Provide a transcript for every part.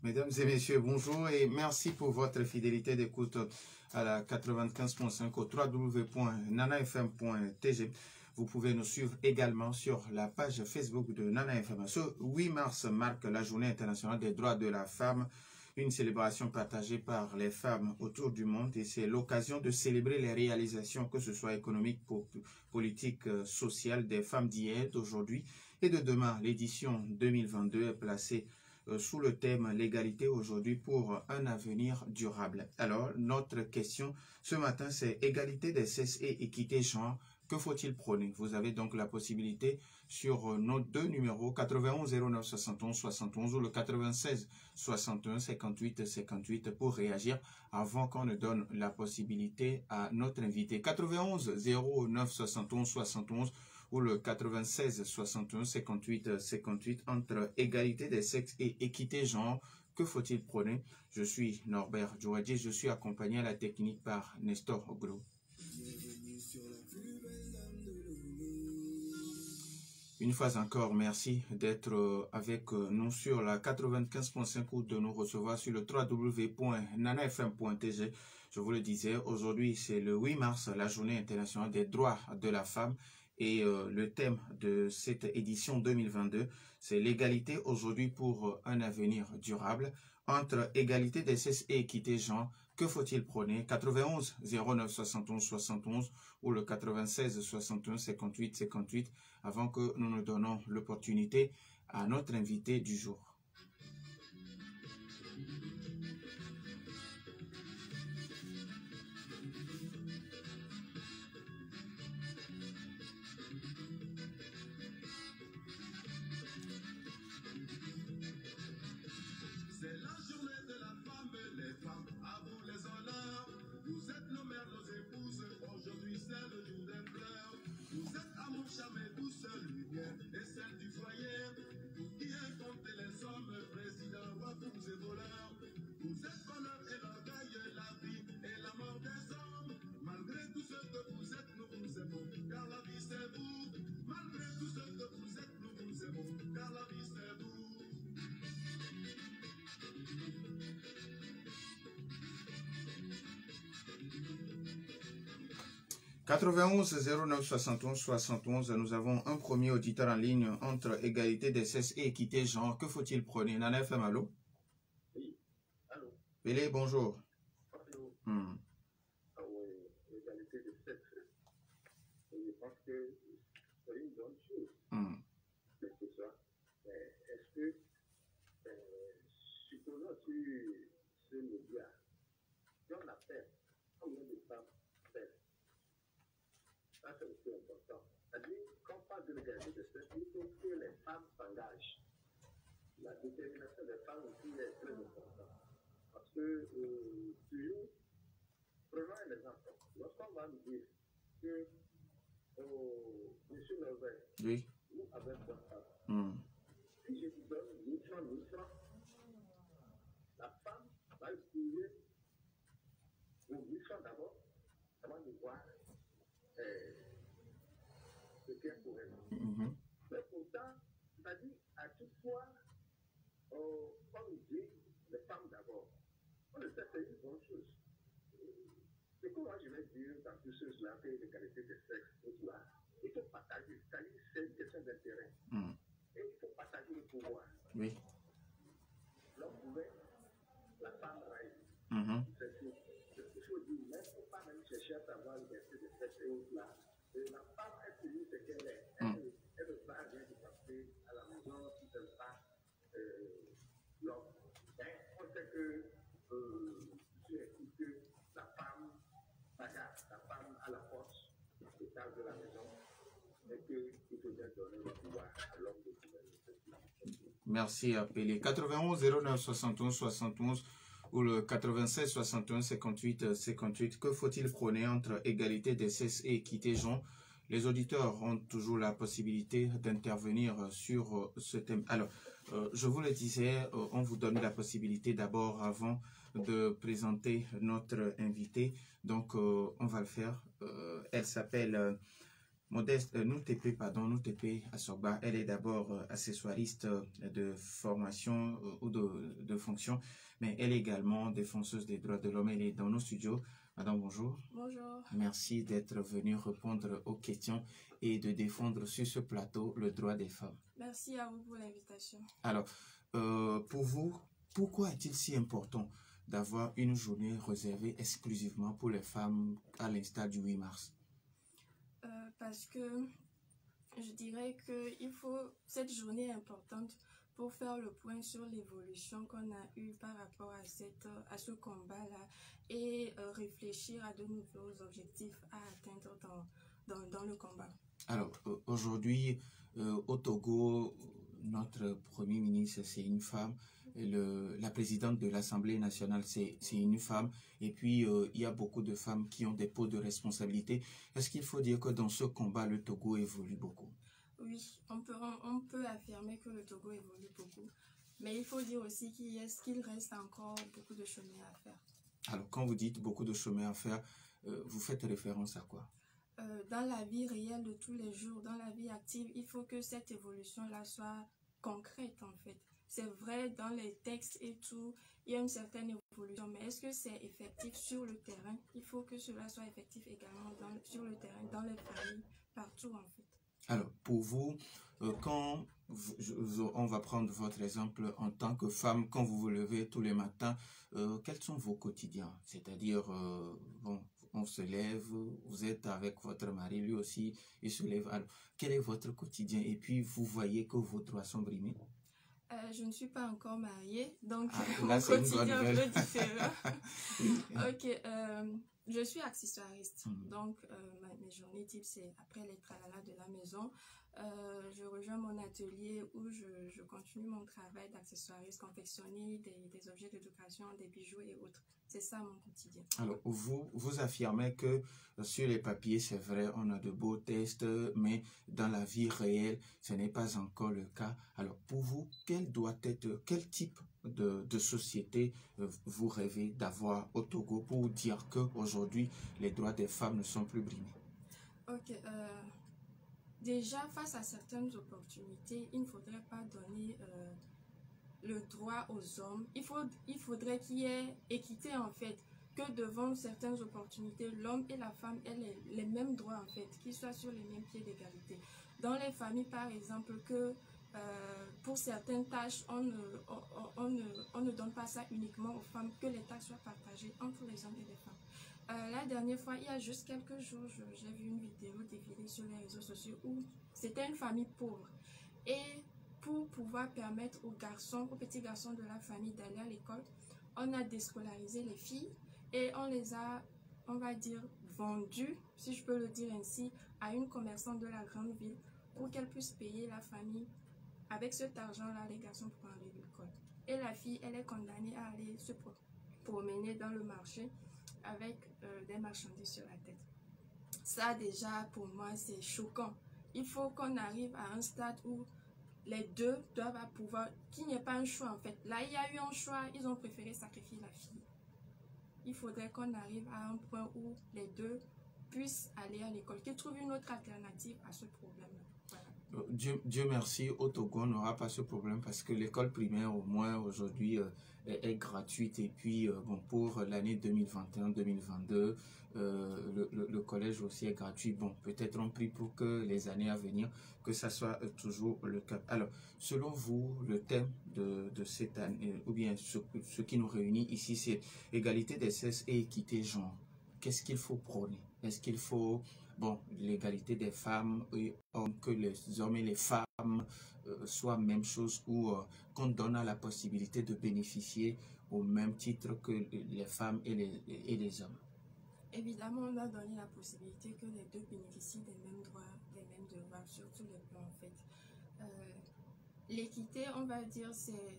Mesdames et messieurs, bonjour et merci pour votre fidélité d'écoute à la 95.5 au www.nanafm.tg. Vous pouvez nous suivre également sur la page Facebook de Nana FM. Ce 8 mars marque la Journée internationale des droits de la femme, une célébration partagée par les femmes autour du monde et c'est l'occasion de célébrer les réalisations, que ce soit économiques, politiques, sociales des femmes d'hier, d'aujourd'hui et de demain. L'édition 2022 est placée sous le thème « L'égalité aujourd'hui pour un avenir durable ». Alors, notre question ce matin, c'est « Égalité des sexes et équité genre ». Que faut-il prôner? Vous avez donc la possibilité sur nos deux numéros 91 09 71 71 ou le 96 61 58 58 pour réagir avant qu'on ne donne la possibilité à notre invité. 91 09 71 71 ou le 96 61 58 58 entre égalité des sexes et équité genre. Que faut-il prôner? Je suis Norbert Djouadji, je suis accompagné à la technique par Nestor Oglo. Une fois encore, merci d'être avec nous sur la 95.5 ou de nous recevoir sur le www.nanafm.tg. Je vous le disais, aujourd'hui c'est le 8 mars, la journée internationale des droits de la femme. Et le thème de cette édition 2022, c'est l'égalité aujourd'hui pour un avenir durable. Entre égalité des sexes et équité genre, que faut-il prôner? 91 09 71 71 ou le 96 61 58 58 avant que nous nous donnons l'opportunité à notre invité du jour. « 91 09 71 71, nous avons un premier auditeur en ligne entre égalité des sexes et équité genre. Que faut-il prôner? Nana FM, allô? Oui, allô? Pélé, bonjour. Allô? Ah oui, l'égalité des sexes. Je pense que c'est une bonne chose. Mais c'est ça. Mais est-ce que, supposons sur ce média, si on appelle, combien de femmes appellent? Ça, c'est aussi important. C'est-à-dire, quand on parle de l'égalité des sexes, il faut que les femmes s'engagent. La détermination des femmes aussi est très importante. Parce que, toujours, prenons un exemple. Lorsqu'on va nous dire que, monsieur Norbert, oui, vous avez 3 femmes. Si je vous donne 1000 francs, 1000 francs, la femme va utiliser vos 1000 francs d'abord avant de voir ce qu'elle pourrait faire. Mais pourtant, c'est-à-dire, à chaque fois, on nous dit les femmes d'abord. On le sait, c'est une bonne chose. C'est que moi je vais dire dans tout cela que l'égalité des sexes, tout cela, il faut partager. C'est-à-dire, c'est une question d'intérêt. Et il faut partager le pouvoir. oui. L'homme pouvait, la femme raille. C'est sûr. Il faut dire, mais il ne faut pas même chercher à savoir l'égalité des sexes et autres là. Et la femme est celui ce qu'elle est. Elle ne va rien de passer à la maison si elle ne pas l'homme. Mais on sait que la femme bagarre, la femme à la force totale de la maison et qu'il faut bien donner le pouvoir à l'homme de gouverner. Merci à Pélé. 91 09 71 71 ou le 96 61 58 58. Que faut-il prôner entre égalité des sexes et équité genre? Les auditeurs ont toujours la possibilité d'intervenir sur ce thème. Alors, je vous le disais, on vous donne la possibilité d'abord, avant de présenter notre invité. Donc, on va le faire. Elle s'appelle Modeste Noutépé, Assogba, elle est d'abord accessoiriste de formation ou de fonction, mais elle est également défenseuse des droits de l'homme. Elle est dans nos studios. Madame, bonjour. Bonjour. Merci d'être venue répondre aux questions et de défendre sur ce plateau le droit des femmes. Merci à vous pour l'invitation. Alors, pour vous, pourquoi est-il si important d'avoir une journée réservée exclusivement pour les femmes à l'instar du 8 mars? Parce que je dirais que cette journée est importante pour faire le point sur l'évolution qu'on a eue par rapport à ce combat-là et réfléchir à de nouveaux objectifs à atteindre dans le combat. Alors, aujourd'hui, au Togo, notre Premier ministre, c'est une femme. La présidente de l'Assemblée nationale, c'est une femme. Et puis, il y a beaucoup de femmes qui ont des postes de responsabilité. Est-ce qu'il faut dire que dans ce combat, le Togo évolue beaucoup? Oui, on peut affirmer que le Togo évolue beaucoup. Mais il faut dire aussi qu'il reste encore beaucoup de chemin à faire. Alors, quand vous dites beaucoup de chemin à faire, vous faites référence à quoi? Dans la vie réelle de tous les jours, dans la vie active, il faut que cette évolution-là soit concrète en fait. C'est vrai, dans les textes et tout, il y a une certaine évolution, mais est-ce que c'est effectif sur le terrain? Il faut que cela soit effectif également sur le terrain, dans les familles, partout en fait. Alors, pour vous, quand on va prendre votre exemple en tant que femme, quand vous vous levez tous les matins, quels sont vos quotidiens? C'est-à-dire, bon, on se lève, vous êtes avec votre mari, lui aussi, il se lève. Alors, quel est votre quotidien? Et puis, vous voyez que vos droits sont brimés? Je ne suis pas encore mariée, donc là, mon quotidien est un peu différent. Ok, je suis accessoiriste, donc mes journées type, c'est après les tralala de la maison. Je rejoins mon atelier où je continue mon travail d'accessoiriste, confectionner des objets d'éducation, des bijoux et autres. C'est ça mon quotidien. Alors, vous affirmez que sur les papiers, c'est vrai, on a de beaux tests, mais dans la vie réelle, ce n'est pas encore le cas. Alors, pour vous, quel type de société vous rêvez d'avoir au Togo pour dire qu'aujourd'hui, les droits des femmes ne sont plus brimés? Ok, déjà, face à certaines opportunités, il ne faudrait pas donner le droit aux hommes. Il faudrait qu'il y ait équité en fait, que devant certaines opportunités, l'homme et la femme aient les mêmes droits en fait, qu'ils soient sur les mêmes pieds d'égalité. Dans les familles par exemple, que pour certaines tâches, on ne donne pas ça uniquement aux femmes, que les tâches soient partagées entre les hommes et les femmes. La dernière fois, il y a juste quelques jours, j'ai vu une vidéo défilée sur les réseaux sociaux où c'était une famille pauvre. Et pour pouvoir permettre aux petits garçons de la famille d'aller à l'école, on a déscolarisé les filles et on les a, on va dire, vendues, si je peux le dire ainsi, à une commerçante de la grande ville pour qu'elle puisse payer la famille. Avec cet argent-là, les garçons pourront aller à l'école. Et la fille, elle est condamnée à aller se promener dans le marché avec des marchandises sur la tête. Ça, déjà, pour moi, c'est choquant. Il faut qu'on arrive à un stade où les deux doivent pouvoir, qu'il n'y ait pas un choix en fait. Là, il y a eu un choix, ils ont préféré sacrifier la fille. Il faudrait qu'on arrive à un point où les deux puissent aller à l'école, qu'ils trouvent une autre alternative à ce problème. Voilà. Dieu merci, au Togo, on n'aura pas ce problème parce que l'école primaire, au moins aujourd'hui, est gratuite. Et puis, bon, pour l'année 2021-2022, le collège aussi est gratuit. Bon, peut-être on prie pour que les années à venir, que ça soit toujours le cas. Alors, selon vous, le thème de cette année, ou bien ce qui nous réunit ici, c'est égalité des sexes et équité genre. Qu'est-ce qu'il faut prôner? Est-ce qu'il faut, bon, l'égalité des femmes et que les hommes et les femmes soient même chose ou qu'on donne à la possibilité de bénéficier au même titre que les femmes et les hommes? Évidemment, on doit donner la possibilité que les deux bénéficient des mêmes droits, des mêmes devoirs sur tous les plans en fait. L'équité, on va dire, c'est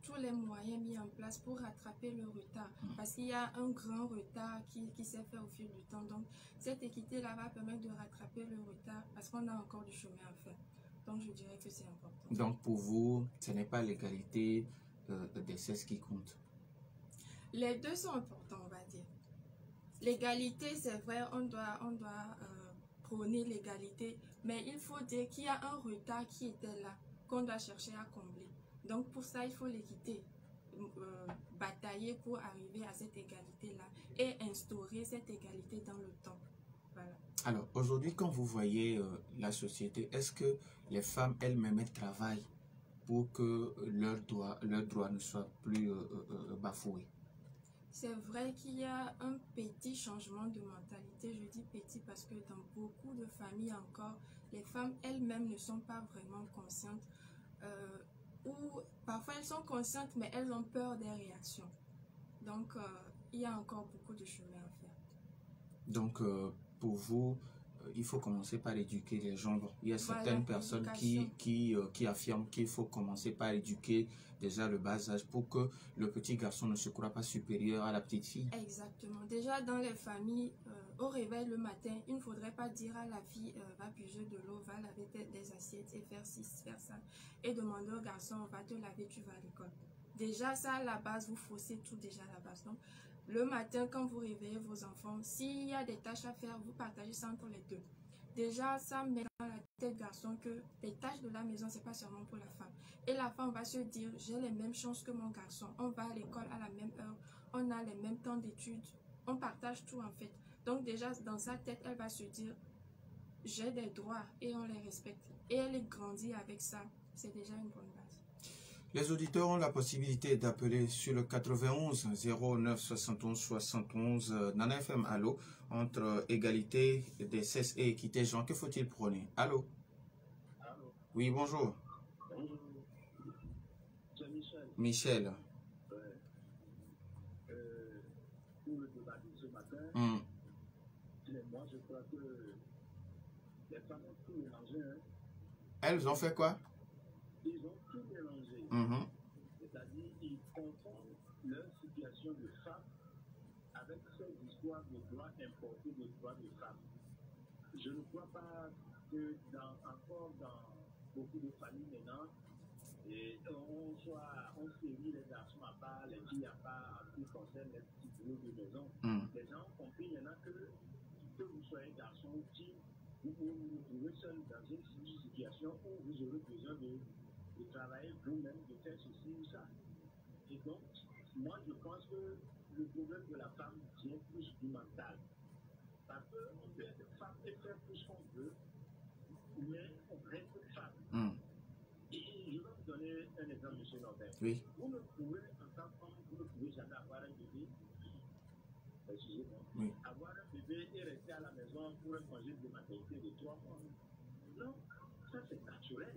tous les moyens mis en place pour rattraper le retard. Parce qu'il y a un grand retard qui s'est fait au fil du temps. Donc, cette équité-là va permettre de rattraper le retard parce qu'on a encore du chemin à faire. Donc, je dirais que c'est important. Donc, pour vous, ce n'est pas l'égalité des sexes qui compte? Les deux sont importants, on va dire. L'égalité, c'est vrai, on doit prôner l'égalité, mais il faut dire qu'il y a un retard qui était là, qu'on doit chercher à combler. Donc pour ça, il faut l'équité, batailler pour arriver à cette égalité-là et instaurer cette égalité dans le temps. Voilà. Alors, aujourd'hui, quand vous voyez la société, est-ce que les femmes elles-mêmes elles travaillent pour que leurs droits ne soient plus bafoués? C'est vrai qu'il y a un petit changement de mentalité. Je dis petit parce que dans beaucoup de familles encore, les femmes elles-mêmes ne sont pas vraiment conscientes. Ou parfois elles sont conscientes, mais elles ont peur des réactions. Donc, il y a encore beaucoup de chemin à faire. Donc, pour vous, il faut commencer par éduquer les gens. Il y a certaines personnes qui affirment qu'il faut commencer par éduquer déjà le bas âge pour que le petit garçon ne se croit pas supérieur à la petite fille. Exactement. Déjà dans les familles, au réveil le matin, il ne faudrait pas dire à la fille va puiser de l'eau, va laver des assiettes et faire ci, faire ça. Et demander au garçon, on va te laver, tu vas à l'école. Déjà ça à la base, vous faussez tout déjà à la base. Donc, le matin, quand vous réveillez vos enfants, s'il y a des tâches à faire, vous partagez ça entre les deux. Déjà, ça met dans la tête garçon que les tâches de la maison, c'est pas seulement pour la femme. Et la femme va se dire, j'ai les mêmes chances que mon garçon. On va à l'école à la même heure, on a les mêmes temps d'études, on partage tout en fait. Donc déjà, dans sa tête, elle va se dire, j'ai des droits et on les respecte. Et elle grandit avec ça. C'est déjà une bonne base. Les auditeurs ont la possibilité d'appeler sur le 91 09 71 71 Nana FM. Allô, entre égalité des sexe et équité genre, que faut-il prôner? Allô? Allô? Oui, bonjour. Bonjour. C'est Michel. Michel. Pour le débat de ce matin, moi je crois que les femmes ont tout mélangé. Hein. Elles ont fait quoi? Ils ont tout mélangé. C'est-à-dire qu'ils confondent leur situation de femme avec cette histoire de droits importés, de droits de femme. Je ne crois pas que encore dans beaucoup de familles maintenant, on série les garçons à part, les filles à part, en ce qui concerne les petits boulots de maison. Les gens ont compris maintenant que vous soyez garçon ou fille, vous vous trouvez seul dans une situation où vous aurez besoin de travailler vous-même, de faire ceci ou ça. Et donc, moi je pense que le problème de la femme vient plus du mental. Parce qu'on peut être femme et faire tout ce qu'on veut, mais on reste femme. Et je vais vous donner un exemple, M. Norbert. Oui. Vous ne pouvez, en tant que femme, vous ne pouvez jamais avoir un bébé. Excusez-moi. Oui. Avoir un bébé et rester à la maison pour un congé de maternité de 3 mois. Non, ça c'est naturel.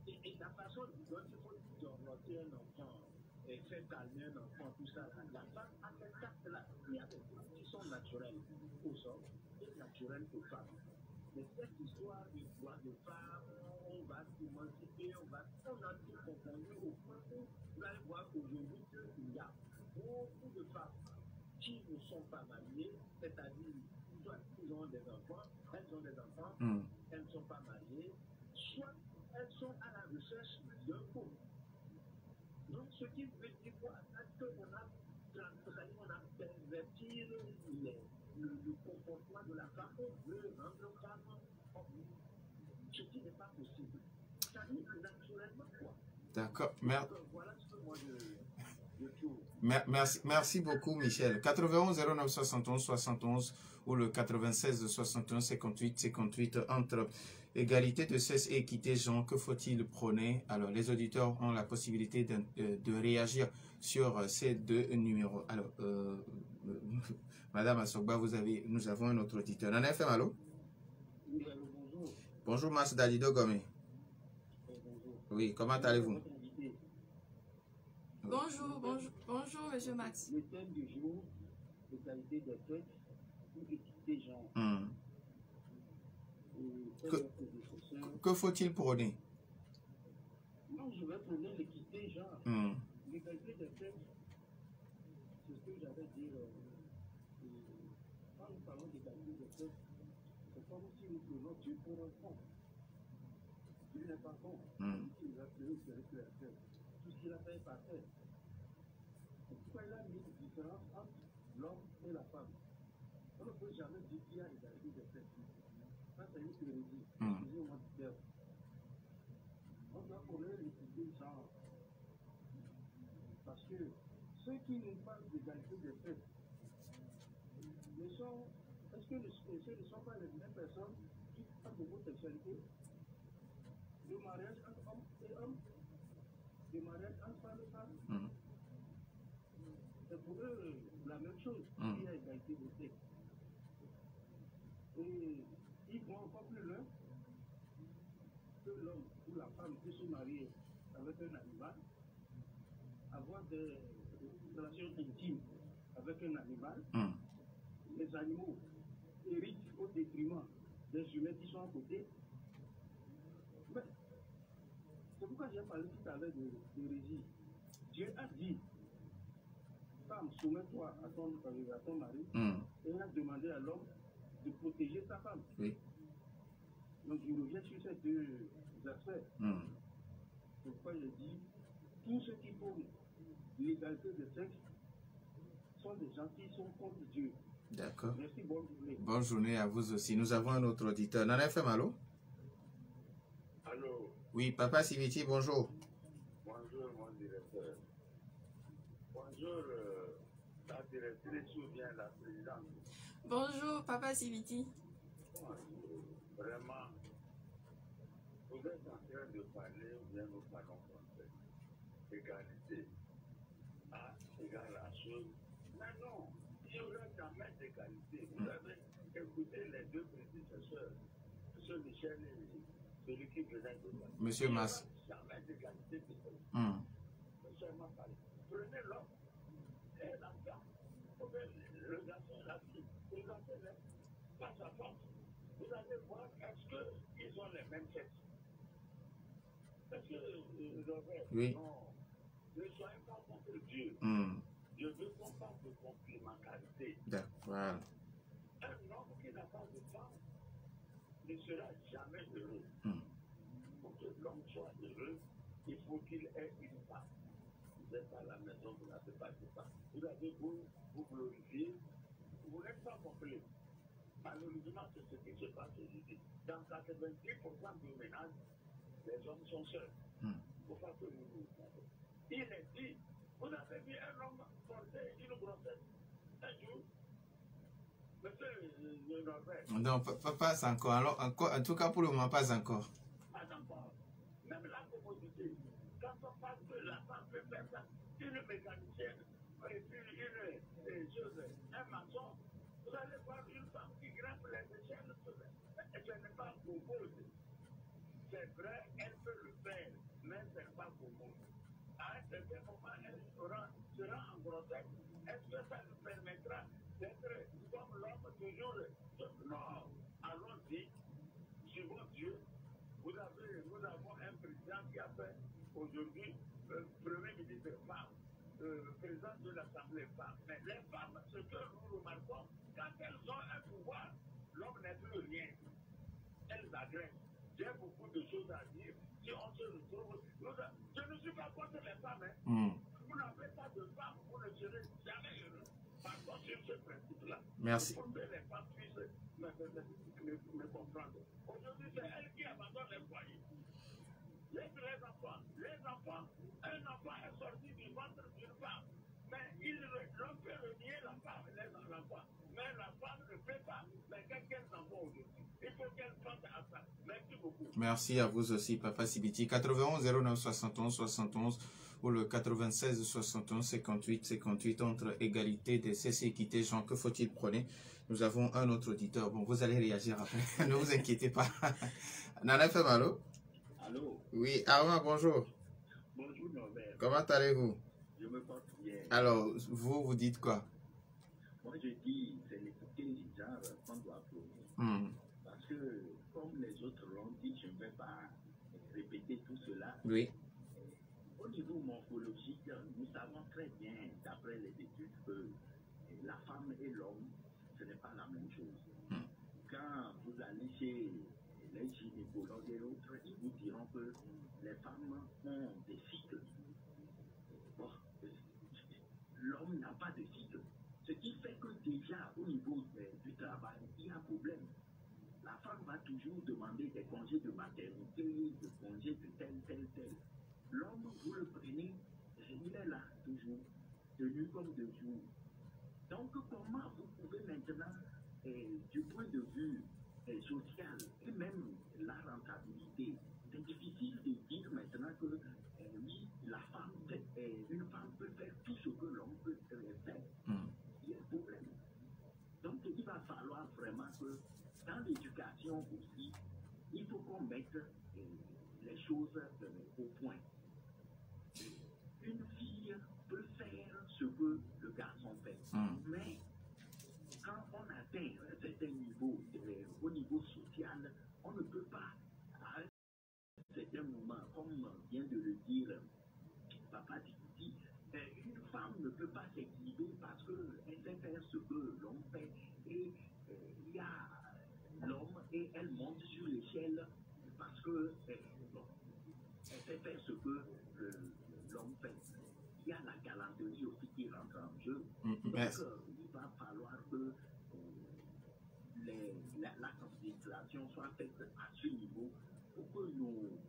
Et la façon dont il faut développer un enfant et faire calmer un enfant, tout ça, la femme a fait ça là. Il y a des choses qui sont naturelles aux hommes et naturelles aux femmes. Mais cette histoire de droit de femme, on va s'émanciper, on a tout confondu au point où vous allez voir aujourd'hui qu'il y a beaucoup de femmes qui ne sont pas mariées, c'est-à-dire soit ils ont des enfants, elles ont des enfants, elles ne sont pas mariées, soit elles sont à la recherche d'un couple. Donc ce qui veut dire quoi? C'est qu'on a perverti le comportement de la femme, on veut rendre femme ce qui n'est pas possible. Ça dit naturellement quoi. D'accord. Voilà ce que moi je trouve. Merci beaucoup, Michel. 91 09 71 71 ou le 96 61 58 58 entre égalité de sexe et équité genre, que faut-il prôner? Alors, les auditeurs ont la possibilité de réagir sur ces deux numéros. Alors, Madame Assogba, nous avons un autre auditeur. Nana FM, allô? Oui, allô, bonjour. Bonjour, Mas Dalido Gomé. Bonjour. Oui, comment allez-vous? Bonjour, monsieur Max. Le thème du jour, l'égalité des sexes ou équité genre. Que faut-il prôner? Non, je vais prôner l'équité genre. L'égalité des sexes, c'est ce que j'avais dit. Quand nous parlons d'égalité des sexes, c'est comme si nous prenons Dieu pour un fond. Dieu n'est pas bon. Il a créé, c'est avec la terre. Tout ce qu'il a fait est parfait. Pourquoi il a mis une différence entre l'homme et la femme? On ne peut jamais dire qu'il y a égalité des sexes. Ça, c'est une hérésie. Mm. Excusez-moi du terme. On doit connaître l'équité de genre. Parce que ceux qui n'ont pas d'égalité des sexes ne sont. Est-ce que ce ne sont pas les mêmes personnes qui parlent d'homosexualité, de mariage entre hommes et hommes, de mariage entre femmes et femmes? Mm. C'est pour eux la même chose. Mm. Il y a égalité des sexes. Et ils vont encore plus loin que l'homme ou la femme qui se marie avec un animal, avoir des relations intimes avec un animal. Mm. Les animaux héritent au détriment des humains qui sont à côté. Mais c'est pourquoi j'ai parlé tout à l'heure d'hérésie. Dieu a dit, femme, soumets-toi à ton mari, Mm. et il a demandé à l'homme de protéger sa femme. Oui. Donc je reviens sur ces deux aspects. Mm. C'est pourquoi je dis, tous ceux qui font l'égalité des sexes sont des gens qui sont contre Dieu. D'accord. Merci, bonne journée. Bonne journée à vous aussi. Nous avons un autre auditeur. Nana FM, allô? Allô, Oui, Papa Siviti, bonjour. bonjour mon directeur. Bonjour, la directrice ou bien la présidente. Bonjour, Papa Siviti. Bonjour. Vraiment, vous êtes en train de parler ou bien nous parlons français. Égalité. Ah, égale la chose. Mais non, il n'y aura jamais d'égalité. Vous avez écouté les deux prédécesseurs, M. Michel et celui qui venait de là. Monsieur Mas. Il n'y aura jamais d'égalité de sexe. Mm. Seulement parler. Prenez l'homme et la femme. Vous pouvez le garçon et la fille. Regardez-les face à face. Vous allez voir est-ce qu'ils ont les mêmes sexes. Parce que Oui. non, ne soyez pas contre Dieu. Mm. Je veux qu'on parle de complémentarité. D'accord. Un homme qui n'a pas de femme ne sera jamais heureux. Mm. Pour que l'homme soit heureux, il faut qu'il ait une femme. Vous êtes à la maison, vous n'avez pas de femme. Vous avez beau vous glorifier, vous n'êtes pas complet. Malheureusement, c'est ce qui se passe aujourd'hui. Dans 90% des ménages, les hommes sont seuls. Mm. Il ne faut pas que nous nous trompons. Il est dit, vous avez vu un homme porter une grossesse un jour. Monsieur Norbert, Non, pas encore. Alors, encore. En tout cas, pour le moment, pas encore. pas encore. Même la commodité. Quand on parle que la femme peut faire ça, une mécanicienne, et puis une chose, un maçon, vous allez voir une femme qui grimpe les échelles, ce n'est pas commode. C'est vrai, elle peut le faire, mais ce n'est pas commode. À un certain moment, elle sera en grossesse. Est-ce que ça nous permettra d'être comme l'homme toujours? Non, allons-y, suivons Dieu. Nous avons un président qui a fait aujourd'hui premier ministre femme, président de l'Assemblée femme. Mais les femmes, ce que nous remarquons, quand elles ont un pouvoir, l'homme n'est plus rien. Elles agressent. J'ai beaucoup de choses à dire. Si on se retrouve, je ne suis pas contre les femmes. Hein. Mm. Vous n'avez pas de femmes, vous ne serez jamais heureux. Par contre, sur ce principe-là, Merci. pour que les femmes puissent me comprendre. Aujourd'hui, c'est elles qui abandonnent les foyers. Les enfants, un enfant est sorti du ventre d'une femme, mais l'homme peut renier la femme, l'enfant. Mais la femme ne peut pas. Mais qu'elles en font aujourd'hui? Il faut qu'elles pensent à ça. Merci beaucoup. Merci à vous aussi, Papa Sibiti. 91 09 71 71 ou le 96 71 58 58 entre égalité des sexes et équité. Jean, que faut-il prôner? Nous avons un autre auditeur. Bon, vous allez réagir après. Ne vous inquiétez pas. Nana FM, allô? Allô? Oui, Arma, bonjour. Bonjour Norbert. Comment allez-vous? Je me porte bien. Alors, vous dites quoi? Moi je dis, c'est l'écouter du genre qu'on doit applaudir. Mm. Parce que, comme les autres l'ont dit, je ne vais pas répéter tout cela. Oui. Au niveau morphologique, nous savons très bien, d'après les études, que la femme et l'homme, ce n'est pas la même chose. Mm. Quand vous allez chez les gynécologues et autres, ils vous diront que les femmes ont des cycles. Bon, l'homme n'a pas de cycle. Ce qui fait que déjà au niveau du travail, il y a un problème. La femme va toujours demander des congés de maternité, des congés de tel. L'homme, vous le prenez, il est là toujours, de nuit comme de jour. Donc comment vous pouvez maintenant, du point de vue social et même la rentabilité, c'est difficile de dire maintenant que oui, une femme peut faire tout ce que l'homme peut faire. Il y a un problème. Donc il va falloir vraiment que dans l'éducation aussi, il faut qu'on mette les choses au point. Une fille peut faire ce que le garçon fait, mais quand on atteint un certain niveau, au niveau social, on ne peut pas, à un certain moment, comme vient de le dire Papa Titi, une femme ne peut pas s'équilibrer parce qu'elle sait faire ce que l'homme fait et il y a l'homme et elle monte sur l'échelle parce que bon, elle sait faire ce que l'homme fait. Il y a la galanterie aussi qui rentre en jeu. Donc il va falloir que la considération soit faite à ce niveau pour que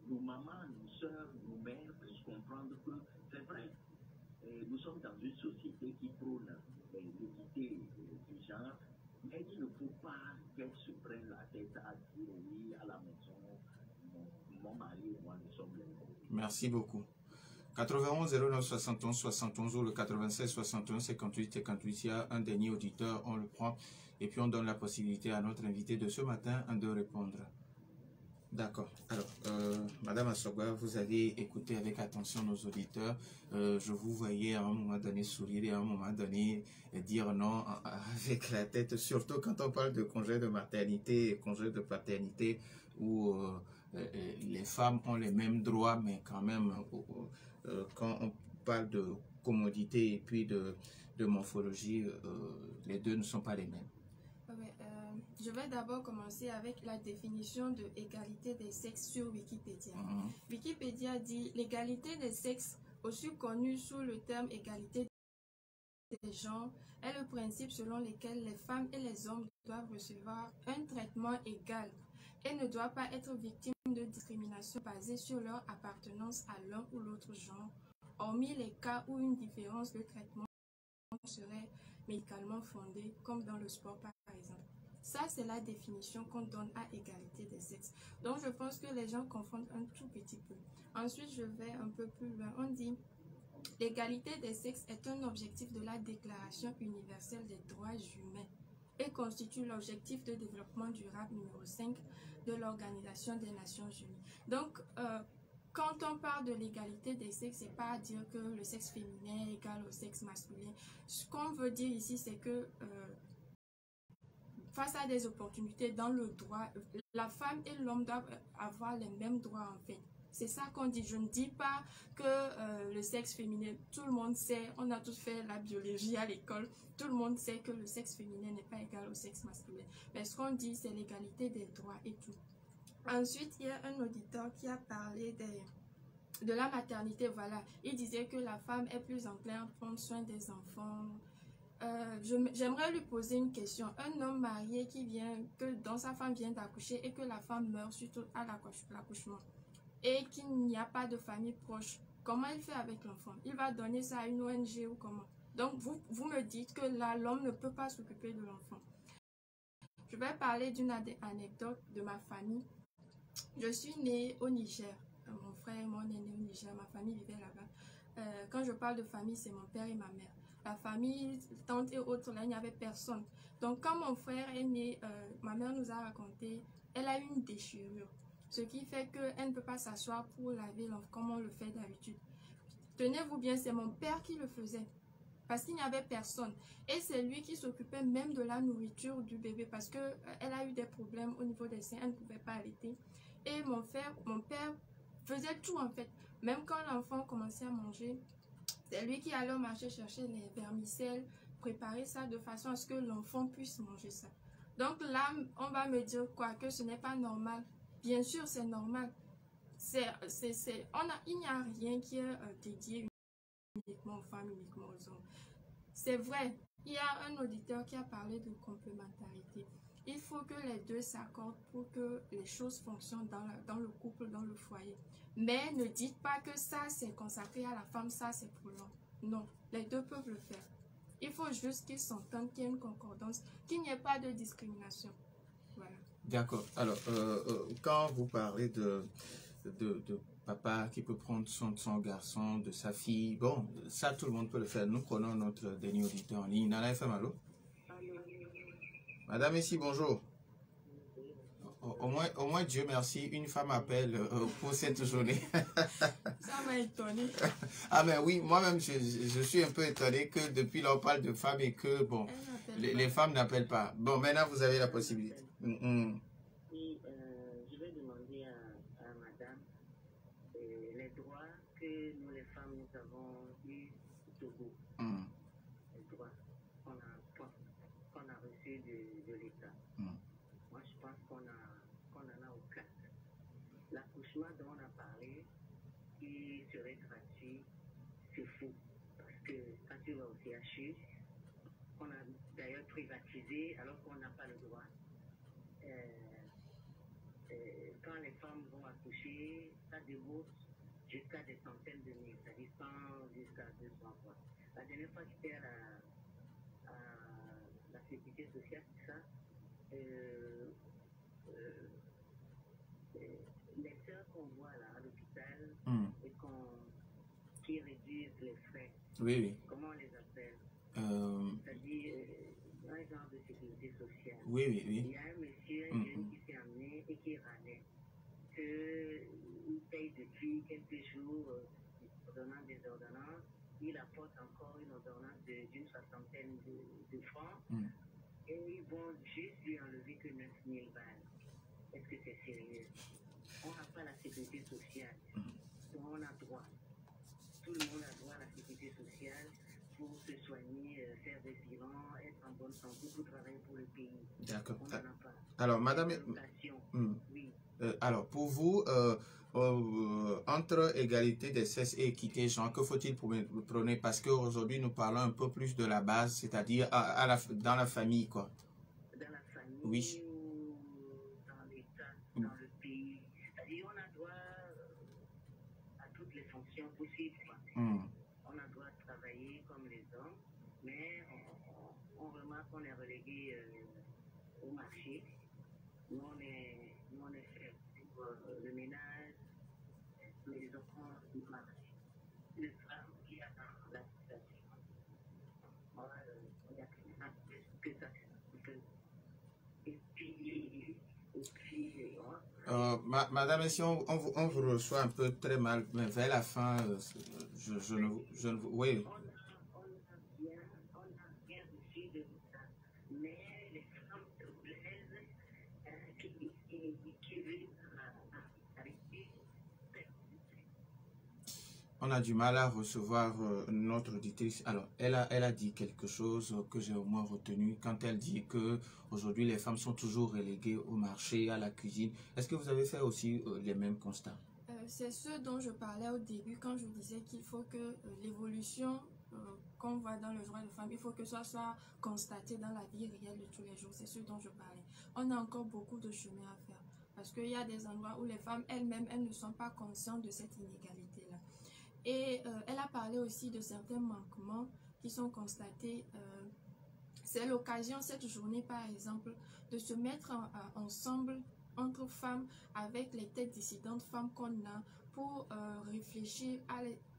nos mamans, nos soeurs, nos mères puissent comprendre que c'est vrai. Nous sommes dans une société qui prône l'équité du genre, mais il ne faut pas qu'elle se prenne la tête à dire oui à la maison, mon mari et moi nous sommes les mêmes. Merci beaucoup. 91 09 71 71 ou le 96 61 58 58, il y a un dernier auditeur, on le prend et puis on donne la possibilité à notre invité de ce matin de répondre. D'accord. Alors, Madame Assogba, vous avez écouté avec attention nos auditeurs. Je vous voyais à un moment donné sourire et à un moment donné dire non avec la tête, surtout quand on parle de congé de maternité et congé de paternité où les femmes ont les mêmes droits, mais quand même, quand on parle de commodité et puis de morphologie, les deux ne sont pas les mêmes. Je vais d'abord commencer avec la définition de égalité des sexes sur Wikipédia. Wikipédia dit l'égalité des sexes, aussi connue sous le terme égalité des genres, est le principe selon lequel les femmes et les hommes doivent recevoir un traitement égal et ne doivent pas être victimes de discrimination basée sur leur appartenance à l'un ou l'autre genre, hormis les cas où une différence de traitement serait médicalement fondée, comme dans le sport par exemple. Ça, c'est la définition qu'on donne à égalité des sexes. Donc, je pense que les gens confondent un tout petit peu. Ensuite, je vais un peu plus loin. On dit l'égalité des sexes est un objectif de la Déclaration universelle des droits humains et constitue l'objectif de développement durable numéro 5 de l'Organisation des Nations Unies. Donc, quand on parle de l'égalité des sexes, c'est pas dire que le sexe féminin est égal au sexe masculin. Ce qu'on veut dire ici, c'est que face à des opportunités dans le droit, la femme et l'homme doivent avoir les mêmes droits en fait. C'est ça qu'on dit. Je ne dis pas que le sexe féminin, tout le monde sait, on a tous fait la biologie à l'école, tout le monde sait que le sexe féminin n'est pas égal au sexe masculin. Mais ce qu'on dit, c'est l'égalité des droits et tout. Ensuite, il y a un auditeur qui a parlé de la maternité. Voilà, il disait que la femme est plus enclin à prendre soin des enfants. J'aimerais lui poser une question. Un homme marié dont sa femme vient d'accoucher et que la femme meurt suite à l'accouchement et qu'il n'y a pas de famille proche, comment il fait avec l'enfant? Il va donner ça à une ONG ou comment? Donc vous me dites que là, l'homme ne peut pas s'occuper de l'enfant. Je vais parler d'une anecdote de ma famille. Je suis née au Niger. Mon frère et moi, on est nés au Niger. Ma famille vivait là-bas. Quand je parle de famille, c'est mon père et ma mère. La famille, tante et autres, là, il n'y avait personne. Donc, quand mon frère est né, ma mère nous a raconté, elle a eu une déchirure. Ce qui fait qu'elle ne peut pas s'asseoir pour laver l'enfant comme on le fait d'habitude. Tenez-vous bien, c'est mon père qui le faisait. Parce qu'il n'y avait personne. Et c'est lui qui s'occupait même de la nourriture du bébé. Parce qu'elle a eu des problèmes au niveau des seins, elle ne pouvait pas allaiter. Et mon père faisait tout en fait. Même quand l'enfant commençait à manger, c'est lui qui allait au marché chercher les vermicelles, préparer ça de façon à ce que l'enfant puisse manger ça. Donc là, on va me dire quoi? Que ce n'est pas normal. Bien sûr, c'est normal. Il n'y a rien qui est dédié uniquement aux femmes, uniquement aux hommes. c'est vrai, il y a un auditeur qui a parlé de complémentarité. Il faut que les deux s'accordent pour que les choses fonctionnent dans le couple, dans le foyer. Mais ne dites pas que ça, c'est consacré à la femme, ça, c'est pour l'homme. Non, les deux peuvent le faire. Il faut juste qu'ils s'entendent, qu'il y ait une concordance, qu'il n'y ait pas de discrimination. Voilà. D'accord. Alors, quand vous parlez de papa qui peut prendre soin de son garçon, de sa fille, bon, ça, tout le monde peut le faire. Nous prenons notre dernier auditeur en ligne. Nana FM, allô? Madame ici, bonjour. Au moins, Dieu merci, une femme appelle pour cette journée. Ça m'a étonné. Ah mais oui, moi-même, je suis un peu étonné que depuis là, on parle de femmes et que, bon, les femmes n'appellent pas. Bon, maintenant, vous avez la possibilité. Oui, je vais demander à madame les droits que nous, les femmes, nous avons eu au Togo. Les droits qu'on a reçus de l'État. Moi, je pense qu'on en a aucun. L'accouchement dont on a parlé, qui serait gratuit, c'est fou. Parce que quand tu vas au CHU, on a d'ailleurs privatisé alors qu'on n'a pas le droit. Quand les femmes vont accoucher, ça débourse jusqu'à des centaines de mille, c'est-à-dire 100 jusqu'à 200 fois. La dernière fois que j'étais à la sécurité sociale, c'est ça, les sœurs qu'on voit là à l'hôpital et qui réduisent les frais, oui. comment on les appelle? C'est-à-dire un genre de sécurité sociale. Oui. Il y a un monsieur qui s'est amené et qui râlait qu'il paye depuis quelques jours des ordonnances. Il apporte encore une ordonnance d'une soixantaine de francs et ils vont juste lui enlever que 9 000 balles. Est-ce que c'est sérieux? On n'a pas la sécurité sociale. Donc on a droit. Tout le monde a droit à la sécurité sociale pour se soigner, faire des bilans, être en bonne santé, pour travailler pour le pays. D'accord. On n'en a pas. Alors, madame... Oui. Alors, pour vous, entre égalité des sexes et équité genre, que faut-il prôner? Parce qu'aujourd'hui, nous parlons un peu plus de la base, c'est-à-dire dans la famille, quoi. Dans la famille, oui. Ou dans l'État, dans le pays. C'est-à-dire, on a droit à toutes les fonctions possibles, quoi. On a droit de travailler comme les hommes, mais on remarque qu'on est relégué au marché. Nous, on est fait pour le ménage, les enfants, le marché. Les femmes qui a dans la situation. Moi, il y a que ça. Et puis madame, si on vous reçoit un peu très mal, mais vers la fin, je ne oui. On a bien reçu de ça, mais les femmes togolaises qui vivent avec on a du mal à recevoir notre auditrice. Alors, elle a dit quelque chose que j'ai au moins retenu quand elle dit que aujourd'hui les femmes sont toujours reléguées au marché, à la cuisine. Est-ce que vous avez fait aussi les mêmes constats? C'est ce dont je parlais au début quand je disais qu'il faut que l'évolution qu'on voit dans le droit de femmes, il faut que ça soit constaté dans la vie réelle de tous les jours. C'est ce dont je parlais. On a encore beaucoup de chemin à faire parce qu'il y a des endroits où les femmes elles-mêmes, elles ne sont pas conscientes de cette inégalité-là. Et elle a parlé aussi de certains manquements qui sont constatés. C'est l'occasion, cette journée par exemple, de se mettre ensemble entre femmes avec les têtes dissidentes femmes qu'on a pour réfléchir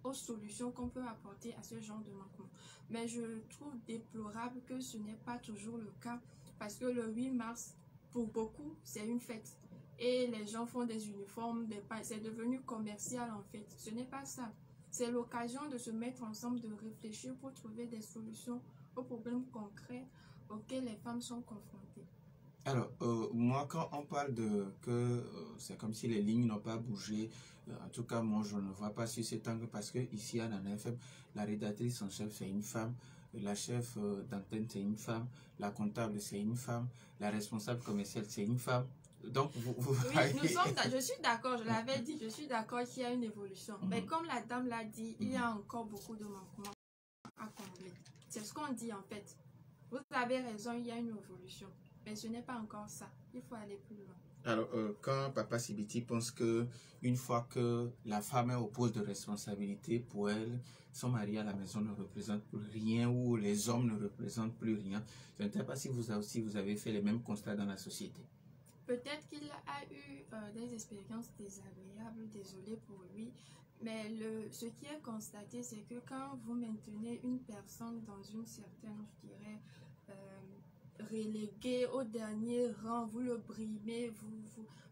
aux solutions qu'on peut apporter à ce genre de manquement. Mais je trouve déplorable que ce n'est pas toujours le cas parce que le 8 mars, pour beaucoup, c'est une fête. Et les gens font des uniformes, c'est devenu commercial en fait. Ce n'est pas ça. C'est l'occasion de se mettre ensemble, de réfléchir pour trouver des solutions aux problèmes concrets auxquels les femmes sont confrontées. Alors, moi, quand on parle de que c'est comme si les lignes n'ont pas bougé, en tout cas, moi, je ne vois pas sur cet angle parce que ici à Nana FM, la rédactrice en chef, c'est une femme, la chef d'antenne, c'est une femme, la comptable, c'est une femme, la responsable commerciale, c'est une femme. Donc, oui, je suis d'accord, je l'avais dit, je suis d'accord qu'il y a une évolution. Mais comme la dame l'a dit, il y a encore beaucoup de manquements à combler. C'est ce qu'on dit en fait. Vous avez raison, il y a une évolution. Mais ce n'est pas encore ça. Il faut aller plus loin. Alors, quand Papa Sibiti pense que une fois que la femme est au poste de responsabilité, pour elle, son mari à la maison ne représente plus rien ou les hommes ne représentent plus rien. Je ne sais pas si vous aussi vous avez fait les mêmes constats dans la société. Peut-être qu'il a eu des expériences désagréables, désolé pour lui, mais ce qui est constaté, c'est que quand vous maintenez une personne dans une certaine, je dirais, reléguée au dernier rang, vous le brimez,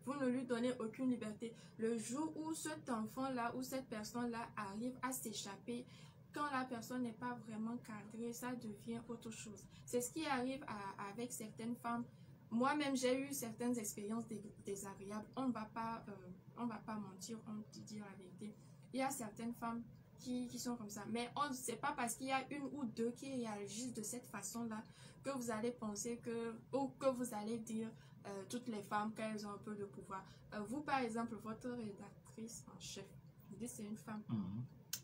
vous ne lui donnez aucune liberté. Le jour où cet enfant-là ou cette personne-là arrive à s'échapper, quand la personne n'est pas vraiment cadrée, ça devient autre chose. C'est ce qui arrive avec certaines femmes. Moi-même, j'ai eu certaines expériences désagréables. On ne va pas mentir, on va dire la vérité. Il y a certaines femmes qui sont comme ça. Mais on ne sait pas parce qu'il y a une ou deux qui réagissent de cette façon-là que vous allez penser ou que vous allez dire toutes les femmes qu'elles ont un peu de pouvoir. Vous, par exemple, votre rédactrice en chef, je dis c'est une femme.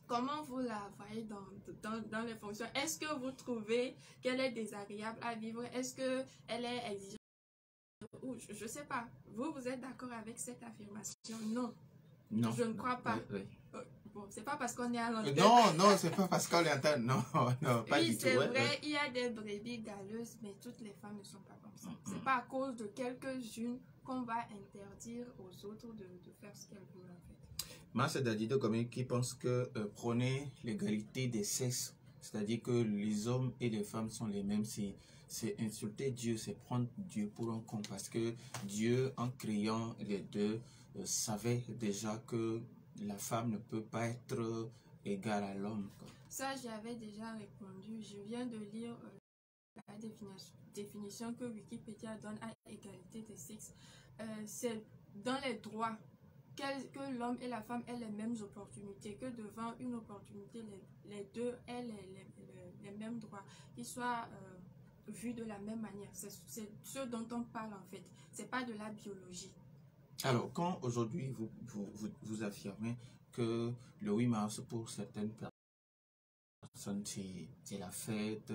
Comment vous la voyez dans les fonctions? Est-ce que vous trouvez qu'elle est désagréable à vivre? Est-ce qu'elle est exigeante? Ou je ne sais pas. Vous êtes d'accord avec cette affirmation? Non. Non. Je ne crois pas. Oui. Bon, c'est pas parce qu'on est à l'antenne. Non, c'est pas parce qu'on est à l'antenne. Non, pas du tout. Oui, c'est vrai, il y a des brebis galeuses, mais toutes les femmes ne sont pas comme ça. C'est pas à cause de quelques-unes qu'on va interdire aux autres de faire ce qu'elles veulent en fait. Moi, c'est Dadido qui pense que prôner l'égalité des sexes, c'est-à-dire que les hommes et les femmes sont les mêmes, c'est insulter Dieu, c'est prendre Dieu pour un con, parce que Dieu, en créant les deux, savait déjà que la femme ne peut pas être égale à l'homme. Ça, j'y avais déjà répondu. Je viens de lire la définition que Wikipédia donne à égalité des sexes. C'est dans les droits que l'homme et la femme aient les mêmes opportunités, que devant une opportunité, les deux aient les mêmes droits, qu'ils soient vus de la même manière. C'est ce dont on parle en fait. C'est pas de la biologie. Alors, quand aujourd'hui vous affirmez que le 8 mars, pour certaines personnes, c'est la fête,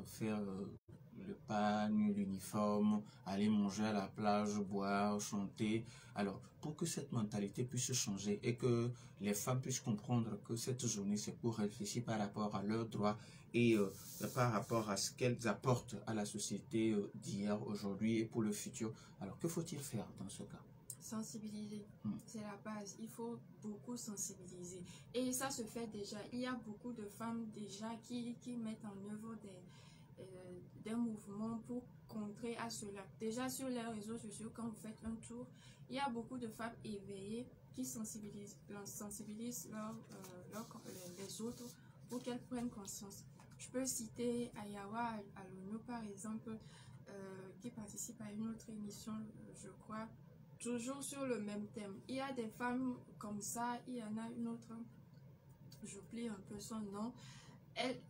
faire le pagne, l'uniforme, aller manger à la plage, boire, chanter. Alors, pour que cette mentalité puisse changer et que les femmes puissent comprendre que cette journée, c'est pour réfléchir par rapport à leurs droits et par rapport à ce qu'elles apportent à la société d'hier, aujourd'hui et pour le futur. Alors, que faut-il faire dans ce cas? Sensibiliser, c'est la base. Il faut beaucoup sensibiliser. Et ça se fait déjà. Il y a beaucoup de femmes déjà qui mettent en œuvre des mouvements pour contrer à cela. Déjà sur les réseaux sociaux, quand vous faites un tour, il y a beaucoup de femmes éveillées qui sensibilisent les autres pour qu'elles prennent conscience. Je peux citer Ayawa Alono par exemple, qui participe à une autre émission, je crois, toujours sur le même thème. Il y a des femmes comme ça, il y en a une autre, j'oublie un peu son nom,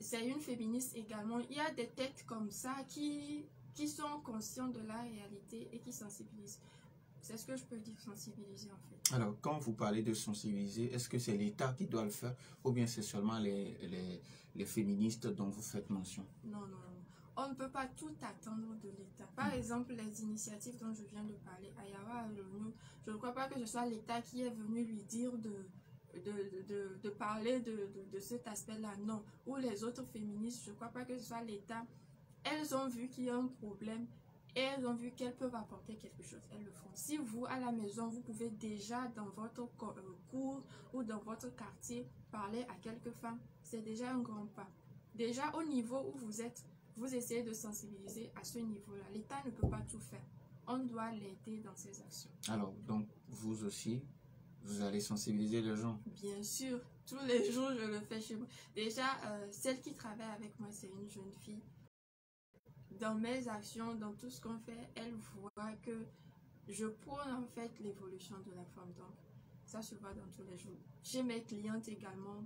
c'est une féministe également. Il y a des têtes comme ça qui sont conscients de la réalité et qui sensibilisent. C'est ce que je peux dire, sensibiliser en fait. Alors, quand vous parlez de sensibiliser, est-ce que c'est l'État qui doit le faire ou bien c'est seulement les féministes dont vous faites mention? Non. On ne peut pas tout attendre de l'État. Par exemple, les initiatives dont je viens de parler, Ayawa Alono, je ne crois pas que ce soit l'État qui est venu lui dire de parler de cet aspect-là. Non. Ou les autres féministes, je ne crois pas que ce soit l'État. Elles ont vu qu'il y a un problème et elles ont vu qu'elles peuvent apporter quelque chose. Elles le font. Si vous, à la maison, vous pouvez déjà dans votre cours ou dans votre quartier parler à quelques femmes, c'est déjà un grand pas. Déjà au niveau où vous êtes, vous essayez de sensibiliser à ce niveau-là. L'État ne peut pas tout faire. On doit l'aider dans ses actions. Alors, donc, vous aussi, vous allez sensibiliser les gens? Bien sûr. Tous les jours, je le fais chez moi. Déjà, celle qui travaille avec moi, c'est une jeune fille. Dans mes actions, dans tout ce qu'on fait, elle voit que je prône en fait l'évolution de la femme. Donc, ça se voit dans tous les jours. Chez mes clientes également.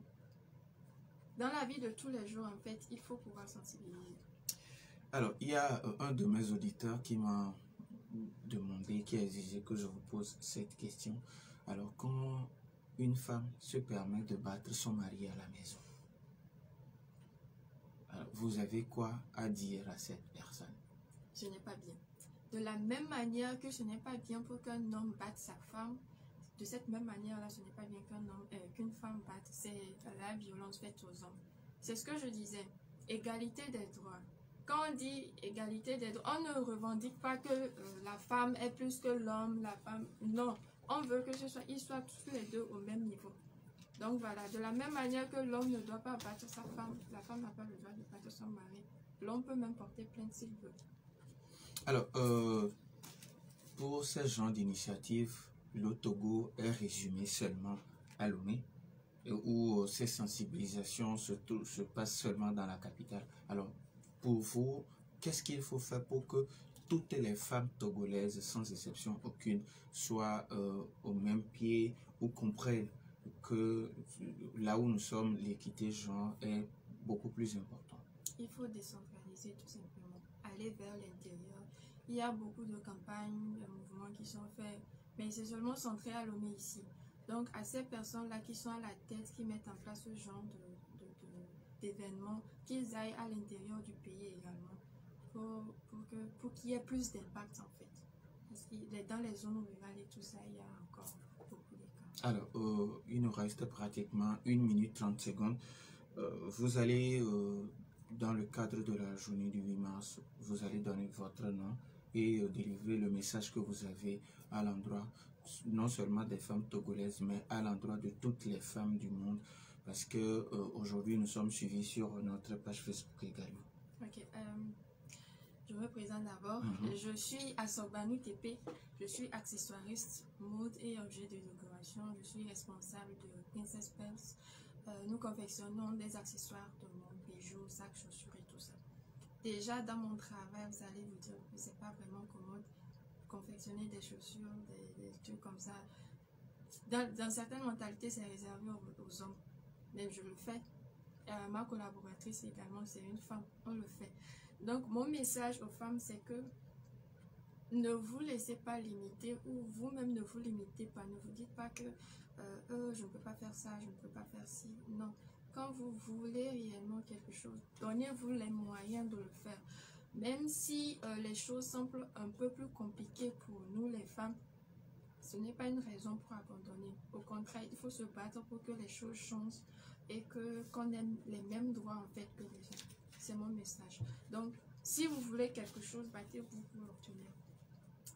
Dans la vie de tous les jours, en fait, il faut pouvoir sensibiliser. Alors, il y a un de mes auditeurs qui m'a demandé, qui a exigé que je vous pose cette question. Alors, comment une femme se permet de battre son mari à la maison? Alors, vous avez quoi à dire à cette personne? Ce n'est pas bien. De la même manière que ce n'est pas bien pour qu'un homme batte sa femme, de cette même manière-là, ce n'est pas bien qu'une femme batte. C'est la violence faite aux hommes. C'est ce que je disais. Égalité des droits. Quand on dit égalité des droits, on ne revendique pas que la femme est plus que l'homme, la femme. Non, on veut que ils soient tous les deux au même niveau. Donc voilà, de la même manière que l'homme ne doit pas battre sa femme, la femme n'a pas le droit de battre son mari. L'homme peut même porter plainte s'il veut. Alors, pour ce genre d'initiative, le Togo est résumé seulement à Lomé, où ces sensibilisations se passent seulement dans la capitale. Alors, pour vous, qu'est-ce qu'il faut faire pour que toutes les femmes togolaises, sans exception aucune, soient au même pied ou comprennent que là où nous sommes, l'équité genre est beaucoup plus importante? Il faut décentraliser tout simplement, aller vers l'intérieur. Il y a beaucoup de campagnes, de mouvements qui sont faits, mais c'est seulement centré à Lomé ici. Donc à ces personnes-là qui sont à la tête, qui mettent en place ce genre d'événements, qu'ils aillent à l'intérieur du pays également, pour qu'il y ait plus d'impact en fait. Parce que dans les zones rurales et tout ça, il y a encore beaucoup de cas. Alors, il nous reste pratiquement 1 minute 30 secondes. Vous allez, dans le cadre de la journée du 8 mars, vous allez donner votre nom et délivrer le message que vous avez à l'endroit non seulement des femmes togolaises, mais à l'endroit de toutes les femmes du monde, parce que aujourd'hui nous sommes suivis sur notre page Facebook également. Ok, je me présente d'abord. Je suis à Sorbanou TP, je suis accessoiriste, mode et objet de décoration. Je suis responsable de Princess Pearls. Nous confectionnons des accessoires de mode, bijoux, sacs, chaussures et tout ça. Déjà dans mon travail, vous allez vous dire que c'est pas vraiment commode confectionner des chaussures, des trucs comme ça. Dans certaines mentalités, c'est réservé aux hommes. Mais je le fais. Ma collaboratrice également, c'est une femme. On le fait. Donc, mon message aux femmes, c'est que ne vous laissez pas limiter ou vous-même ne vous limitez pas. Ne vous dites pas que je ne peux pas faire ça, je ne peux pas faire ci. Non. Quand vous voulez réellement quelque chose, donnez-vous les moyens de le faire. Même si les choses semblent un peu plus compliquées pour nous, les femmes, ce n'est pas une raison pour abandonner. Au contraire, il faut se battre pour que les choses changent et qu'on ait les mêmes droits en fait que les hommes. C'est mon message. Donc, si vous voulez quelque chose, battez-vous pour l'obtenir.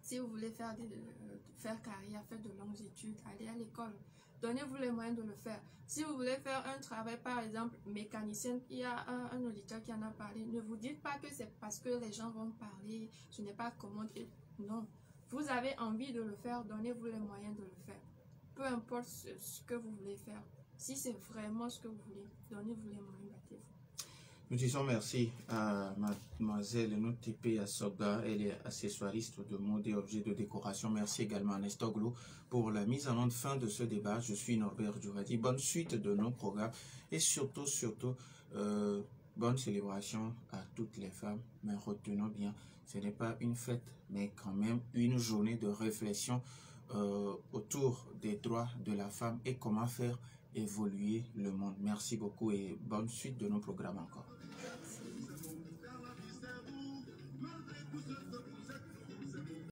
Si vous voulez faire carrière, faire de longues études, allez à l'école. Donnez-vous les moyens de le faire. Si vous voulez faire un travail, par exemple, mécanicien, il y a un auditeur qui en a parlé. Ne vous dites pas que c'est parce que les gens vont parler, ce n'est pas commode. Non. Vous avez envie de le faire, donnez-vous les moyens de le faire. Peu importe ce que vous voulez faire. Si c'est vraiment ce que vous voulez, donnez-vous les moyens, battez-vous. Nous disons merci à mademoiselle Noutépé Assoga, elle est accessoiriste de mode et objets de décoration. Merci également à Nestoglo pour la mise en onde fin de ce débat. Je suis Norbert Djouradi. Bonne suite de nos programmes et surtout, bonne célébration à toutes les femmes. Mais retenons bien, ce n'est pas une fête, mais quand même une journée de réflexion autour des droits de la femme et comment faire évoluer le monde. Merci beaucoup et bonne suite de nos programmes encore.